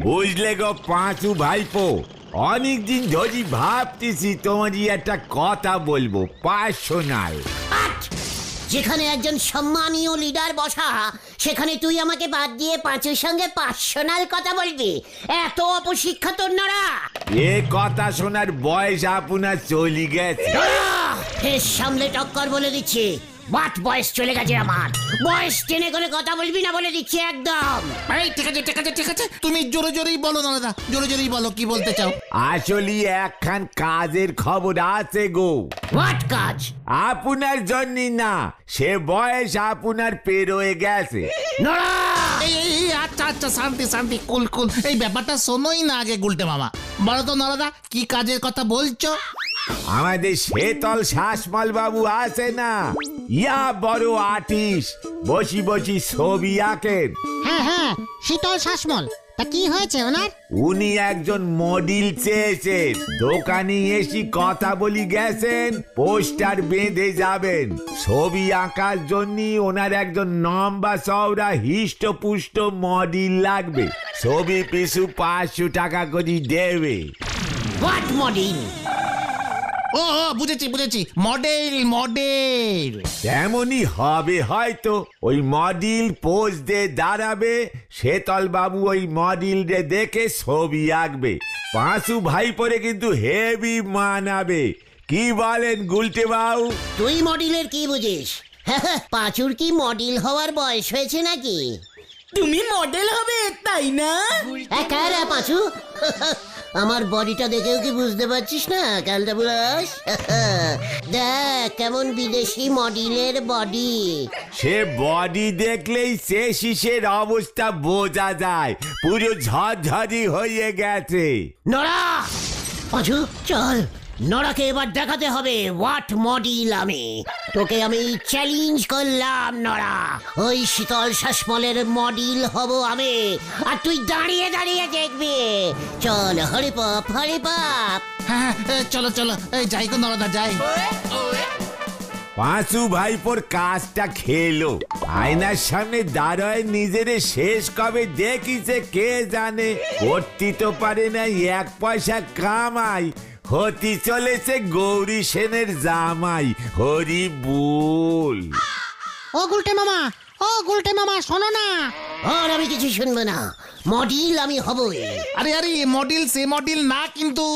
বুঝলে গো পাঁচু ভাইপো, অনেকদিন ধরে ভাবতেছি তোমারই একটা কথা বলবো, পার্সোনাল। যেখানে একজন সম্মানীয় লিডার বসা, সেখানে তুই আমাকে বাদ দিয়ে পাঁচুর সঙ্গে পার্সোনাল কথা বলবি? এত অপশিক্ষা তোর নড়া! এ কথা শোনার বয়স আপনার চলে গেছে। ফের সামলে টক্কর বলে দিচ্ছি, বাট বয়স চলে গেছে আমার। বয়স টেনে করে কথা বলবি না বলে দিচ্ছি একদম। এই ঠিক আছে ঠিক আছে ঠিক আছে, তুমি জোরে জোরেই বলো না দাদা, জোরে জোরেই বলো কি বলতে চাও। আসলে একখান কাজের খবর আছে গো। হোয়াট কাজ? আপনার জন্য না, সে বয়স আপনার পেরোয় গেছে। নড়া! এই আচ্ছা আচ্ছা, শান্তি শান্তি, কুল কুল। এই ব্যাপারটা শোনোই না আগে গুলটে মামা। বলো তো নরদা, কি কাজের কথা বলছো? আমাদের শেতল শাসমল বাবু আছে না, ইয়া বড় আর্টিস্ট, বসি বসি ছবি আঁকেন। হ্যাঁ হ্যাঁ, শীতল শাসমল। তা কি হয়েছে ওনার? উনি একজন মডেল চেয়েছেন, দোকানে এসে কথা বলি গেছেন, পোস্টার বেঁধে যাবেন। ছবি আঁকার জন্য ওনার একজন লম্বা চওড়া হিষ্টপুষ্ট মডেল লাগবে। ছবি পিছু 500 টাকা করে দেবে। What model? ও বুঝেছি বুঝেছি, মডেল মডেল। তেমনই হবে হয়তো। ওই মডেল পোজ দিয়ে দাঁড়াবে, শেতল বাবু ওই মডেল দেখে ছবি আঁকবে। পাঁচু ভাই পরে কিন্তু হেভি মানাবে। কি বলেন গুলটে বাবু? তুই মডেলের কি বুঝিস? পাঁচুর কি মডেল হওয়ার বয়স হয়েছে নাকি? তুমি মডেল হবে তাই না? কারা পাঁচু? আমার বডিটা দেখেও কি বুঝতে পারছিস না ক্যালটা বুলাস? দেখ কেমন বিদেশি মডেলের বডি। সে বডি দেখলেই সে শিশের অবস্থা বোঝা যায়, পুরো ঝরঝরি হয়ে গেছে। নড়া! পাঁচু চল, নড়াকে এবার দেখাতে হবে হোয়াট মডেল আমি। তোকে আমি চ্যালেঞ্জ করলাম নড়া, ওই শীতল শাসমলের মডেল হব আমি, আর তুই দাঁড়িয়ে দাঁড়িয়ে দেখবি। চল হরি পাপ হরি পাপ। হ্যাঁ চলো চলো, এই যাই গো নরদা যাই। পাঁচু ভাইপোর কাজটা খেলো। আয়নার সামনে দাঁড়ায় নিজের শেষ কবে দেখিছে কে জানে। করতে তো পারে না এক পয়সা কামাই, হতে চলেছে গৌরী সেনের জামাই। হরি বল। ও গুলটে মামা, ও গুলটে মামা, শোনো না। আর আমি কিছু শুনবো না, মডেল আমি হবই। আরে আরে, মডেল সে মডেল না কিন্তু,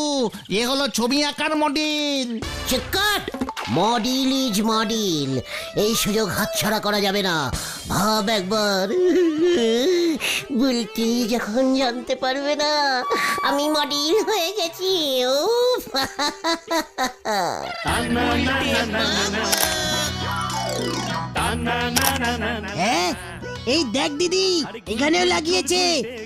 এ হলো ছবি আঁকার মডেল। চিৎকার! মডেল ইজ মডেল, এই সুযোগ হাতছাড়া করা যাবে না। ভাব একবার, বুলটি যখন জানতে পারবে না আমি মডেল হয়ে গেছি। উফ! হ্যাঁ, এই দেখ দিদি, এখানেও লাগিয়েছে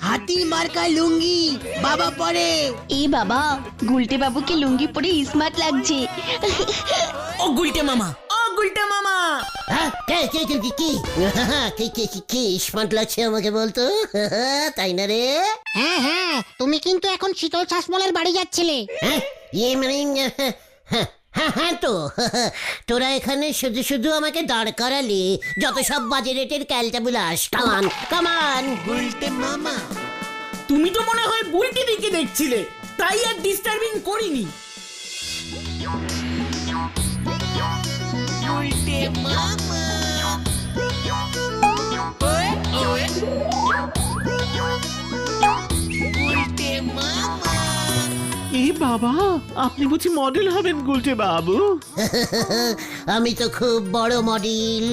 হাতি মার্কা লুঙ্গি, বাবা পরে। এই বাবা, গুলটে বাবুকে লুঙ্গি পরে স্মার্ট লাগছে। ও গুলটে মামা, ও গুলটে মামা। হ্যাঁ, কে কে কে কি কি কি কি কি কি স্মার্ট লাগছে আমাকে বলতো? তাই না রে? হ্যাঁ হ্যাঁ, তুমি কিন্তু এখন শীতল শাসমলের বাড়ি যাচ্ছিলে। হ্যাঁ, ইয়ে মানে হ্যাঁ হ্যাঁ হ্যাঁ তো তোরা এখানে শুধু শুধু আমাকে দাঁড় করালি, যত সব বাজে রেটের ক্যালটা বুলাস। কামান কামান। গুলটে মামা, তুমি তো মনে হয় বুলটি দিকে দেখছিলে, তাই আর ডিস্টার্বিং করিনি। গুলটে মামা। গুলটে মামা। এই বাবা, আপনি বুঝি মডেল হবেন গুলটে বাবু? আমি তো খুব বড় মডেল,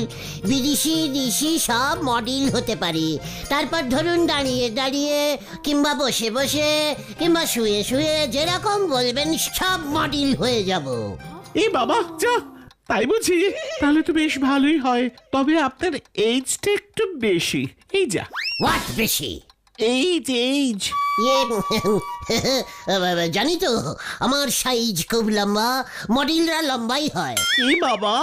বিদেশি দেশি সব মডেল হতে পারি। তারপর ধরুন দাঁড়িয়ে দাঁড়িয়ে কিংবা বসে বসে কিংবা শুয়ে শুয়ে যেরকম বলবেন সব মডেল হয়ে যাব। এই বাবা যা, তাই বুঝি? তাহলে তো বেশ ভালোই হয়, তবে আপনার এইজটা একটু বেশি। এই যা। হোয়াট বেশি? এইজ। ইয়ে জানি তো, আমার সাইজ খুব লম্বা, মডেলরা লম্বাই হয়। এই বাবা,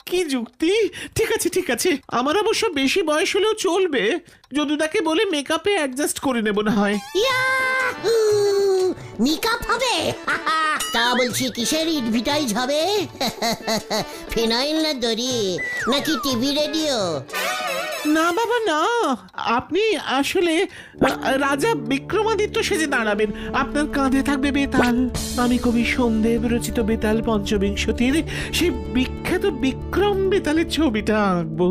কি যুক্তি! ঠিক আছে ঠিক আছে, আমার অবশ্য বেশি বয়স হলেও চলবে। যদুদাকে বলে মেকআপে অ্যাডজাস্ট করে নেব না হয়। ইয়াহু! মেকআপ হবে? তা বলছি কিসের এডভার্টাইজ হবে? ফিনাইল না দড়ি নাকি টিভি রেডিও? না বাবা না, আপনি আসলে রাজা বিক্রমাদিত্য সেজে দাঁড়াবেন। আপনার কাঁধে থাকবে বেতাল। আমি কবি সোমদেব রচিত বেতাল পঞ্চবিংশতির সেই বিখ্যাত বিক্রম বেতালের ছবিটা আঁকবো।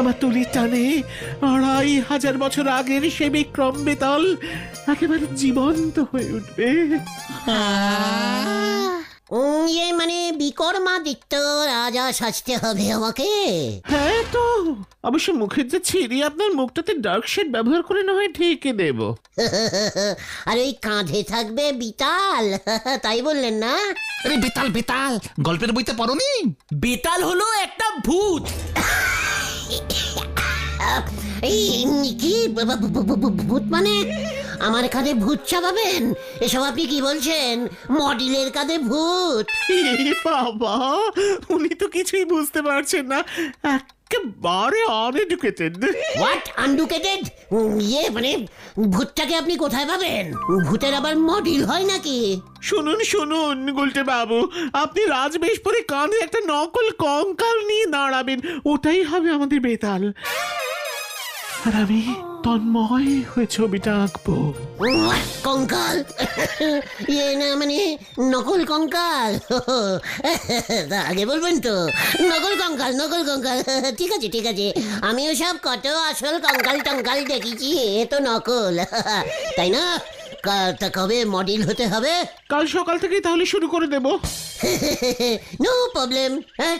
আমার তুলির টানে 2500 বছর আগের সেই বিক্রম বেতাল একেবারে জীবন্ত হয়ে উঠবে। ইয়ে মানে বিক্রমাদিত্য রাজা সাজতে হবে আমাকে? হ্যাঁ তো অবশ্য মুখের যে ছিঁড়ি আপনার মুখটাতে ডার্ক শেড ব্যবহার করে না হয় ঢেকে দেব। আর ওই কাঁধে থাকবে বিতাল, তাই বললেন না? আরে বেতাল বেতাল গল্পের বইতে পড়োনি? বেতাল হলো একটা ভূত। এই কি ভূত মানে? আমার কাঁধে ভূত চাপাবেন? এসব আপনি কি বলছেন? মডেলের কাঁধে ভূত? এ বাবা, উনি তো কিছুই বুঝতে পারছেন না, একেবারে আনএডুকেটেড। What uneducated? ইয়ে মানে ভূতটাকে আপনি কোথায় পাবেন? ভূতের আবার মডেল হয় নাকি? শুনুন শুনুন গুলটে বাবু, আপনি রাজবেশ পরে কাঁধে একটা নকল কঙ্কাল নিয়ে দাঁড়াবেন, ওটাই হবে আমাদের বেতাল। আর আমি তন্ময় হয়ে ছবিটা আঁকবো। কঙ্কাল? ইয়ে না মানে নকল কঙ্কাল? তা আগে বলবেন তো। নকল কঙ্কাল, নকল কঙ্কাল। ঠিক আছে ঠিক আছে, আমিও সব কত আসল কঙ্কাল টঙ্কাল দেখেছি, এ তো নকল। তাই না? তা কবে মডেল হতে হবে? কাল সকাল থেকেই তাহলে শুরু করে দেব। No problem. হ্যাঁ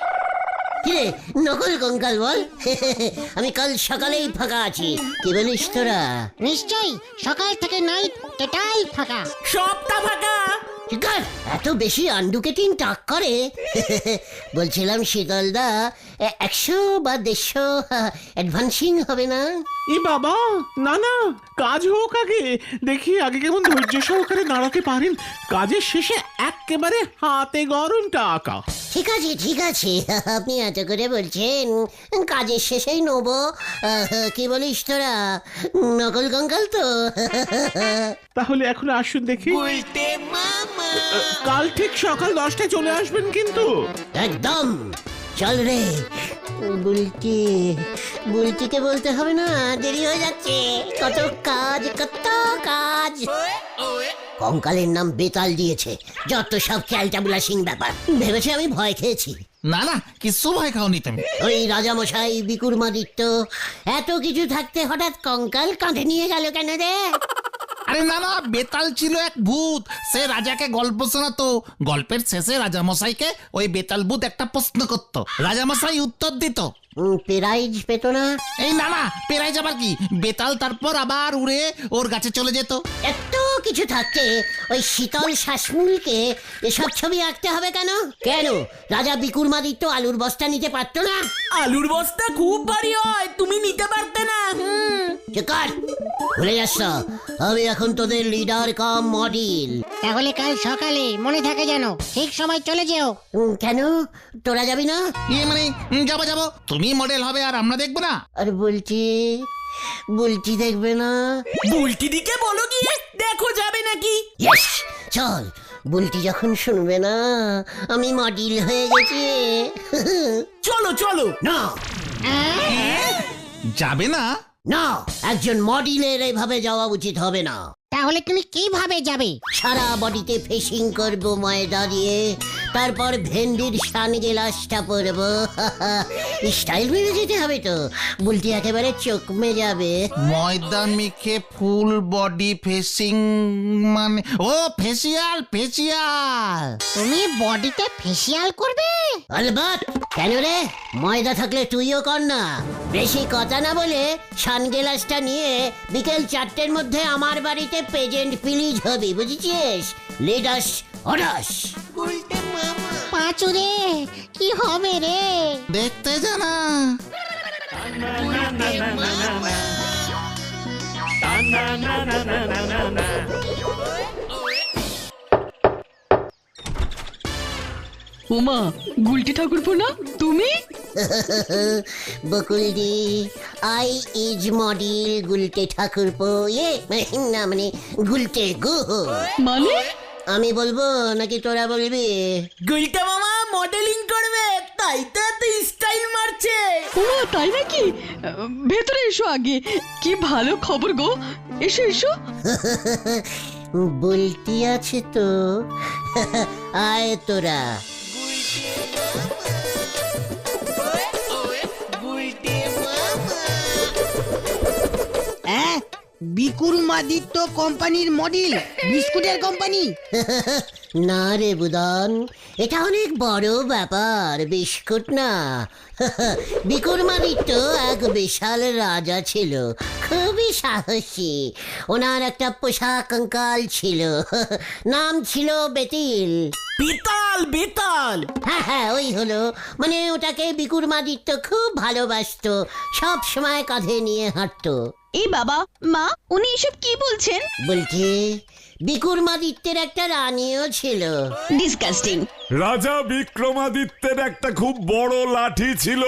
কিরে নকল কঙ্কাল বল, আমি কাল সকালেই ফাঁকা আছি। কি বলিস তোরা? নিশ্চয়ই, সকাল থেকে নাইট টোটাল ফাঁকা। সবটা ফাঁকা। শিকার এত বেশি আন্ডুকেটিং টাক করে। বলছিলাম শীতলদা, 100 বা 150 অ্যাডভান্সিং হবে না? এ বাবা না না, কাজ হোক আগে, দেখি আগে কেমন ধৈর্য সহকারে দাঁড়াতে পারেন। কাজের শেষে একেবারে হাতে গরম টাকা। ঠিক আছে ঠিক আছে, আপনি এত করে বলছেন, কাজের শেষেই নেবো। কি বলিস তোরা? নকল কঙ্কাল তো? তাহলে এখন আসুন দেখি। কাল ঠিক সকাল 10টায় চলে আসবেন কিন্তু। একদম। চল রে বুলটি, বুলটিকে বলতে হবে না, দেরি হয়ে যাচ্ছে। কত কাজ কত কাজ। কঙ্কালের নাম বেতাল দিয়েছে, যত সব ক্যালটাবুলাসিং ব্যাপার। ভেবেছে আমি ভয় খেয়েছি। না না কিছু ভয় খাওনি তুমি। ওই রাজামশাই বিক্রমাদিত্য এত কিছু থাকতে হঠাৎ কঙ্কাল কাঁধে নিয়ে গেল কেন রে? আরে না না, বেতাল ছিল এক ভূত, সে রাজাকে গল্প শোনাতো। গল্পের শেষে রাজামশাইকে ওই বেতাল ভূত একটা প্রশ্ন করত, রাজামশাই উত্তর দিত। প্রাইজ পেত না? এই না না, পেরাই যাবার কি, বেতাল তারপর আবার উড়ে ওর কাছে চলে যেত। এত কিছু থাকতে ওই শীতল শ্বাসমূলকে এসব ছবি আঁকতে হবে কেন? কেন রাজা বিক্রমাদিত্য আলুর বস্তা নিতে পারতো না? আলুর বস্তা খুব ভারী হয়, তুমি নিতে পারতে না। চিকার ভুলে যাচ্ছ, আমি এখন তোদের লিডার কাম মডেল। তাহলে কাল সকালে মনে থাকে যেন, ঠিক সময় চলে যেও। কেন তোরা যাবি না? ইয়ে মানে যাবো যাবো, তুমি মডেল হবে আর আমরা দেখবো না? আর বলছি বুলটি দেখবে না? বুলটি দিকে বলো গিয়ে, দেখো যাবে নাকি। ইয়েস, চল। বুলটি যখন শুনবে না আমি মডেল হয়ে গেছি। চলো চলো। না যাবে না? না, একজন মডেলের এইভাবে যাওয়া উচিত হবে না। তাহলে তুমি কিভাবে যাবে? সারা বডিতে ফেসিং করব ময়দা দিয়ে, তারপর ভেন্ডির সানগ্লাসটা পরবো। স্টাইল মেরে যেতে হবে তো, বুলটি একেবারে চোখমে যাবে। ময়দা মেখে ফুল বডি ফেসিং মানে ও ফেসিয়াল ফেসিয়াল। তুমি বডিতে ফেসিয়াল করবে? আলবাত। কেন রে, ময়দা থাকলে তুইও কর না। বেশি কথা না বলে সানগ্লাসটা নিয়ে বিকেল 4টের মধ্যে আমার বাড়িতে প্রেজেন্ট প্লিজ হবি, বুঝেছিস? লিডাস অর্ডাস। পাঁচু রে, কি হবে রে? দেখতে জানা। উমা, গুলটি ঠাকুরপো না তুমি? বকুলদি, আই ইজ মডেল গুলটে ঠাকুরপো। না মানে গুলটে গুহ। মানে আমি বলবো নাকি তোরা বলবি? গুলটা মামা মডেলিং করবে, তাই তো এত স্টাইল মারছে। ও তাই নাকি? ভেতরে এসো আগে, কি ভালো খবর গো। এসো এসো। বলতি আছে তো, আয় তোরা। হ্যাঁ, বিকুরমাদিত্য কোম্পানির মডেল, বিস্কুটের কোম্পানি। না রে বুদন, এটা অনেক বড় ব্যাপার, বিস্কুট না। বিকুরমাদিত্য এক বিশাল রাজা ছিল, খুবই সাহসী। ওনার একটা পোষা কঙ্কাল ছিল, নাম ছিল বেতিল। বেতাল বেতাল। হ্যাঁ হ্যাঁ, ওই হলো, মানে ওটাকে বিকুরমাদিত্য খুব ভালোবাসতো, সব সময় কাঁধে নিয়ে হাঁটতো। এই বাবা, মা, উনি এসব কি বলছেন? বলছি বিকুরমাদিত্যের একটা রানীও ছিল। ডিসকাস্টিং। রাজা বিক্রমাদিত্যের একটা খুব বড় লাঠি ছিল।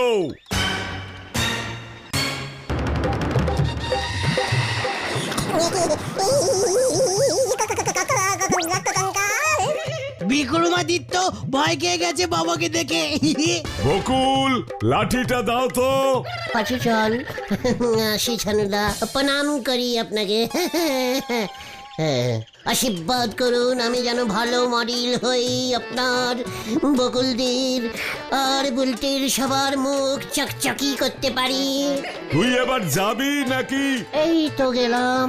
বিক্রমাদিত্য ভয় খেয়ে গেছে বাবাকে দেখে। বকুল, লাঠিটা দাও তো। পাশে চল। আসি ছানুদা, প্রণাম করি আপনাকে। আশীর্বাদ করুন আমি যেন ভালো মডেল হই আপনার, বকুলদের আর বুলটির সবার মুখ চকচকি করতে পারি। তুই এবার যাবি নাকি? এই তো গেলাম।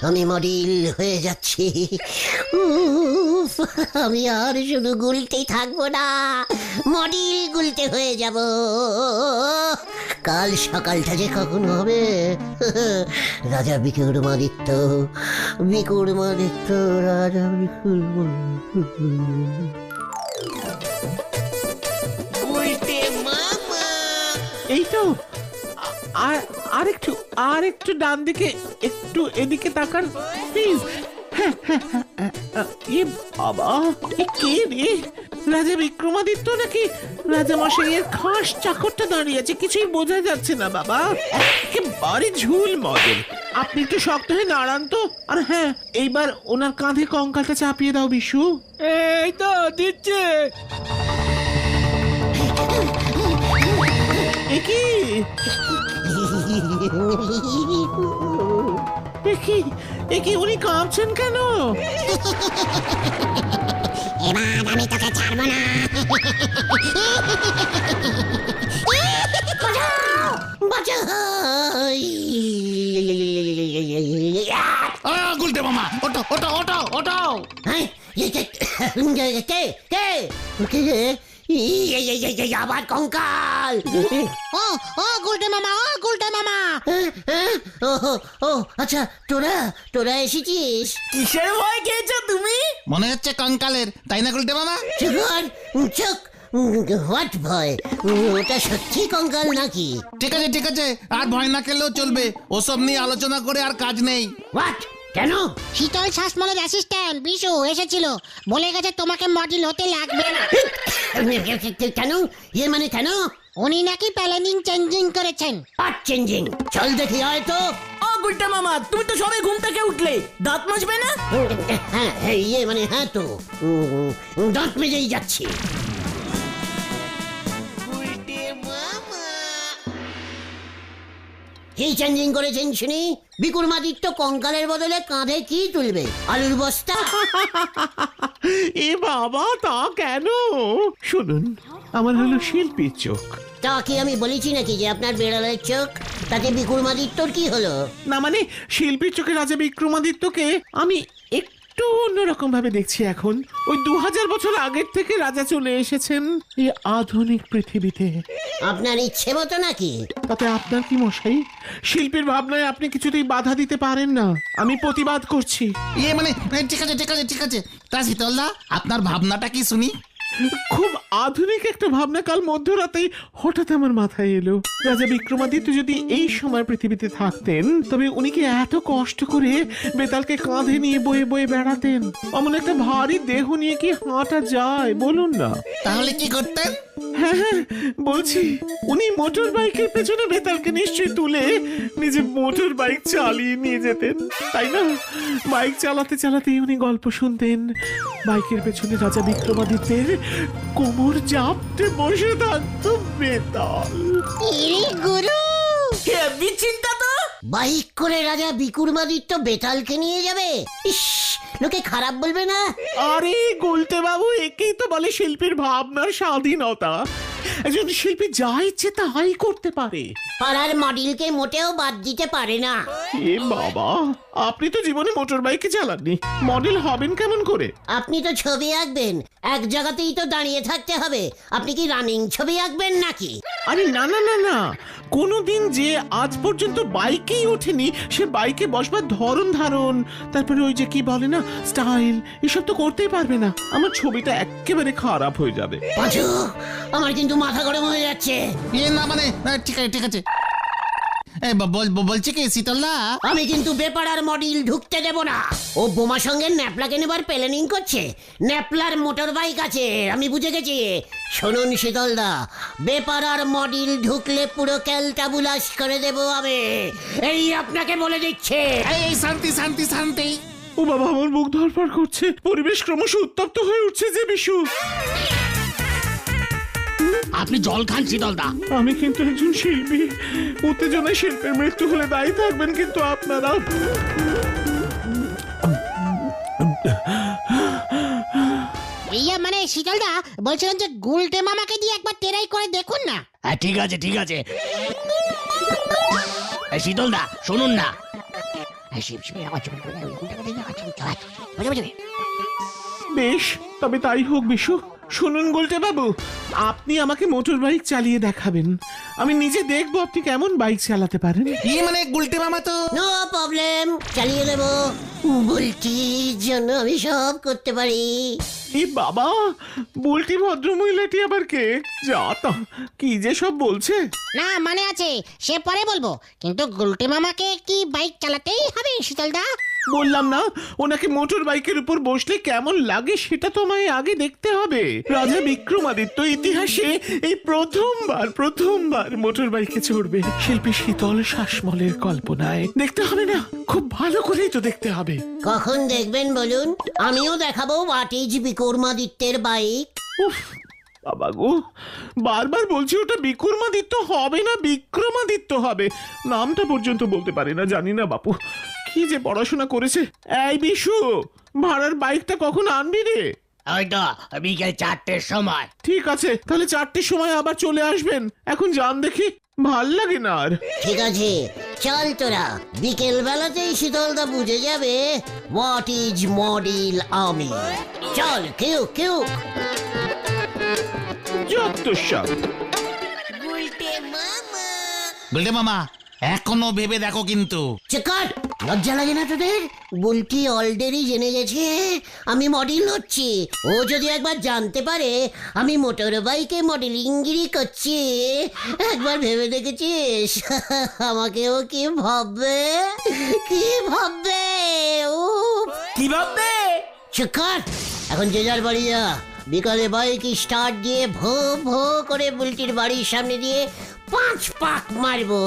আমি মডেল হয়ে যাচ্ছি। উফ, আমি আর শুধু গুলতেই থাকবো না, মডেল গুলতে হয়ে যাব। কাল সকালটা যে কখন হবে। রাজা বিক্রমাদিত্য, বিক্রমাদিত্য, রাজা এই তো, আর একটু ডান দিকে, একটু এদিকে তাকান প্লিজ। এ বাবা, এ কে রে? রাজা বিক্রমাদিত্য নাকি রাজা মশাইয়ের খাস চাকরটা দাঁড়িয়ে আছে, কিছুই বোঝা যাচ্ছে না বাবা। একেবারে ঝুল মডেল। আপনি একটু শক্ত হয়ে দাঁড়ান তো। আর হ্যাঁ, এইবার ওনার কাঁধে কঙ্কালটা চাপিয়ে দাও বিশু। এই তো দিচ্ছে। একি উনি কাঁপছেন কেন? এবার আমি তোকে ছাড়বো না। গুলটে মামা, ওটো ওটো ওটো ওটো। আবার কঙ্কাল। ও ও গুলটে মামা, ও গুলটে মামা। ও আচ্ছা, তোরা এসেছিস। কিসের ভয় খেয়েছো তুমি? মনে হচ্ছে কঙ্কালের, তাই না গুলটে মামা? চোখ, হোয়াট ভয়? ওটা সত্যি কঙ্কাল নাকি? ঠিক আছে ঠিক আছে, আর ভয় না খেলেও চলবে। ওসব নিয়ে আলোচনা করে আর কাজ নেই। হোয়াট? কেন? শীতল শাসমলের অ্যাসিস্ট্যান্ট বিশু এসেছিল, বলে গেছে তোমাকে মডেল হতে লাগবে না। কেন? ইয়ে মানে কেন? উনি নাকি প্ল্যানিং চেঞ্জিং করেছেন। Part changing? চল দেখি হয়তো। ও গুলটা মামা, তুমি তো সবে ঘুম থেকে উঠলে, দাঁত মাজবে না? হ্যাঁ ইয়ে মানে হ্যাঁ তো, দাঁত মেজেই যাচ্ছি। কি চেঞ্জিং করেছেন শুনি? বিক্রমাদিত্য কঙ্কালের বদলে কাঁধে কি তুলবে? আলুর বস্তা? এ বাবা, তা কেন? শুনুন, আমার হলো শিল্পীর চোখ। তা কি আমি বলেছি নাকি যে আপনার বেড়ালের চোখ? তাতে বিক্রমাদিত্যর কি হলো? না মানে, শিল্পীর চোখে রাজা বিক্রমাদিত্যকে আমি একটু অন্যরকম ভাবে দেখছি এখন। ওই 2000 বছর আগের থেকে রাজা চলে এসেছেন এই আধুনিক পৃথিবীতে। আপনার ইচ্ছে মতো নাকি? তাতে আপনার কি মশাই? শিল্পীর ভাবনায় আপনি কিছুতেই বাধা দিতে পারেন না, আমি প্রতিবাদ করছি। ইয়ে মানে, ঠিক আছে ঠিক আছে ঠিক আছে। তা শীতলদা, আপনার ভাবনাটা কি শুনি? খুব আধুনিক একটা ভাবনা কাল মধ্যরাতেই হঠাৎ আমার মাথায় এলো। রাজা বিক্রমাদিত্য যদি এই সময় পৃথিবীতে থাকতেন, তবে উনি কি এত কষ্ট করে বেতালকে কাঁধে নিয়ে বয়ে বয়ে বেড়াতেন? অমন একটা ভারী দেহ নিয়ে কি হাঁটা যায় বলুন না? তাহলে কি করতেন? হ্যাঁ হ্যাঁ বলছি, উনি মোটর বাইকের পেছনে বেতালকে নিশ্চয়ই তুলে নিজে মোটর বাইক চালিয়ে নিয়ে যেতেন, তাই না? বাইক চালাতে চালাতেই উনি গল্প শুনতেন। বাইকের পেছনে রাজা বিক্রমাদিত্যের কোমর জাপটে বসে থাকতো বেতাল। ইরে গুরু, হেভি চিন্তা তো। বাইক করে রাজা বিক্রমাদিত্য বেতালকে নিয়ে যাবে? ইস, লোকে খারাপ বলবে না? আরে গুলতে বাবু, একেই তো বলে শিল্পীর ভাবনার স্বাধীনতা। একজন শিল্পী যা ইচ্ছে তাই করতে পারে। পাড়ার মডেলকে মোটেও বাদ দিতে পারে না। এ বাবা, আপনি তো জীবনে মোটর বাইকে চালাননি, মডেল হবেন কেমন করে? আপনি তো ছবি আঁকবেন, এক জায়গাতেই তো দাঁড়িয়ে থাকতে হবে। আপনি কি রানিং ছবি আঁকবেন নাকি? আরে না না না না, কোনোদিন যে আজ পর্যন্ত বাইকেই ওঠেনি সে বাইকে বসবার ধরন ধারণ, তারপরে ওই যে কি বলে না স্টাইল, এসব তো করতেই পারবে না। আমার ছবিটা একেবারে খারাপ হয়ে যাবে। পাঁচু, আমার কিন্তু মাথা গরম হয়ে যাচ্ছে। না মানে ঠিক আছে ঠিক আছে। বলছি কি শীতলদা, আমি কিন্তু বেপাড়ার মডেল ঢুকতে দেব না। ও বোমা সঙ্গে ন্যাপলাকে নেবার প্ল্যানিং করছে। ন্যাপলার মোটর বাইক আছে, আমি বুঝে গেছি। শুনুন শীতলদা, বেপাড়ার মডেল ঢুকলে পুরো ক্যালটাবুলাস করে দেব আমি, এই আপনাকে বলে দিচ্ছে। এই শান্তি শান্তি শান্তি। ও বাবা, আমার বুক ধরফর করছে, পরিবেশ ক্রমশ উত্তপ্ত হয়ে উঠছে যে বিশু। আপনি জল খান শীতলদা। আমি কিন্তু একজন শিল্পী, উত্তেজনায় শিল্পের মৃত্যু হলে দায়ী থাকবেন কিন্তু আপনারা। ইয়া মানে শীতলদা বলছিলেন যে গুলটে মামাকে দিয়ে একবার টেরাই করে দেখুন না। ঠিক আছে ঠিক আছে। শীতলদা শুনুন না। বেশ, তবে তাই হোক বিশু। শুনুন গুলটে বাবু, আপনি আমাকে মোটর বাইক চালিয়ে দেখাবেন, আমি নিজে দেখবো আপনি কেমন বাইক চালাতে পারেন। মানে গুলটে মামা তো। নো প্রবলেম, চালিয়ে দেবো। বুলটির জন্য আমি সব করতে পারি। এ বাবা, বুলটি ভদ্রমহিলাটি আবার কে? যা তা, কি যে সব বলছে। না মানে আছে, সে পরে বলবো, কিন্তু গুলটে মামাকে কি বাইক চালাতেই হবে শীতলদা? বললাম না, ওনাকে মোটর বাইকের উপর বসলে কেমন লাগে সেটা তোমায় আগে দেখতে হবে। রাজা বিক্রমাদিত্য ইতিহাসে এই প্রথমবার মোটর বাইকে চড়বে, শিল্পী শীতল শাসমলের কল্পনায়। দেখতে হবে না? খুব ভালো করেই তো দেখতে হবে। কখন দেখবেন বলুন? আমিও দেখাবো হোয়াট ইজ বিক্রমাদিত্যের বাইক। উফ বাবা গো, বারবার বলছি ওটা বিক্রমাদিত্য হবে না, বিক্রমাদিত্য হবে। নামটা পর্যন্ত বলতে পারি না, জানি না বাপু কি যে পড়াশোনা করেছে। এই বিশু, ভাড়ার বাইকটা কখন আনবি রে? হয়তো বিকেল 4টের সময়। ঠিক আছে, তাহলে 4টের সময় আবার চলে আসবেন। এখন যান দেখি, ভাল লাগে না আর। ঠিক আছে, চল তোরা। বিকেল বেলাতেই শীতলদা বুঝে যাবে হোয়াট ইজ মডেল আমি। চল কেউ কেউ। যত সব। গুলটে মামা এখনো ভেবে দেখো কিন্তু। চেকার, লজ্জা লাগে না তোদের? বুলটি অলরেডি জেনে গেছে আমি মডেল হচ্ছি। ও যদি একবার জানতে পারে আমি মোটর বাইকে মডেলিংগিরি করছি, একবার ভেবে দেখেছিস আমাকেও কি ভাববে? কি ভাববে? ও কি ভাববে? চেকার, এখন যে যার বাড়ি যা। বিকালে বাইক স্টার্ট দিয়ে ভো ভো করে বুলটির বাড়ির সামনে দিয়ে 5 পাক মারবো।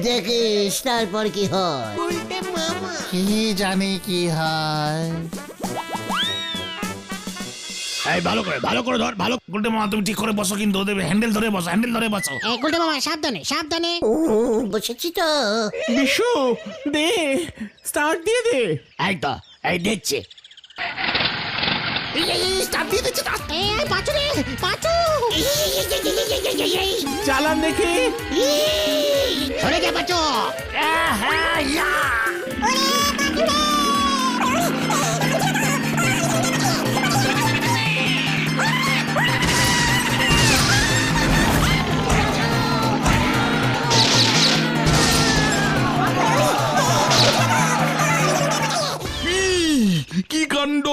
দেখিস তারপর কি হয়। কি জানি কি হয়। এই ভালো করে ধর, ভালো। গুলটে মামা তুমি ঠিক করে বসো, কিন্তু ওদের হ্যান্ডেল ধরে বসো। এই গুলটে মামা সাবধানে সাবধানে। বসেছি তো। বিশু দে, স্টার্ট দিয়ে দে। এই তো, এই দিচ্ছি। এই পাঁচু রে, পাঁচু চালান দেখি। সরে যা পাঁচু। কি কাণ্ড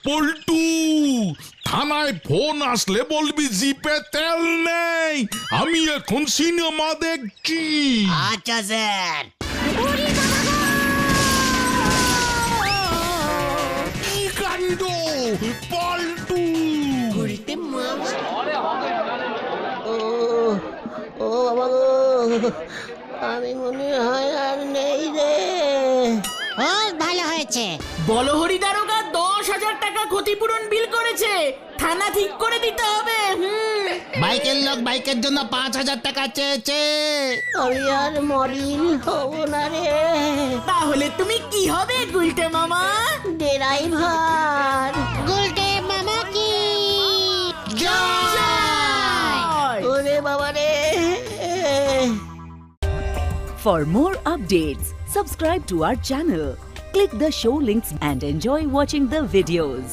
পল্টু, থানায় ফোন আসলে বলবি জিপে তেল নেই, আমি এখন সিনেমা দেখছি। আচ্ছা স্যার। কি কাণ্ড পল্টু। ও বাবা গো, আমি মনে হয় আর নেই রে। ও লেগেছে। বলহরি দারোগা 10,000 টাকা ক্ষতিপূরণ বিল করেছে, থানা ঠিক করে দিতে হবে। বাইকের লোক বাইকের জন্য 5,000 টাকা চেয়েছে। আমি আর মডেল হব না রে, তাহলে তুমি কি হবে গুলটে মামা? ড্রাইভার। গুলটে মামা কি ওরে বাবা রে। For more updates, subscribe to our channel, click the show links and enjoy watching the videos.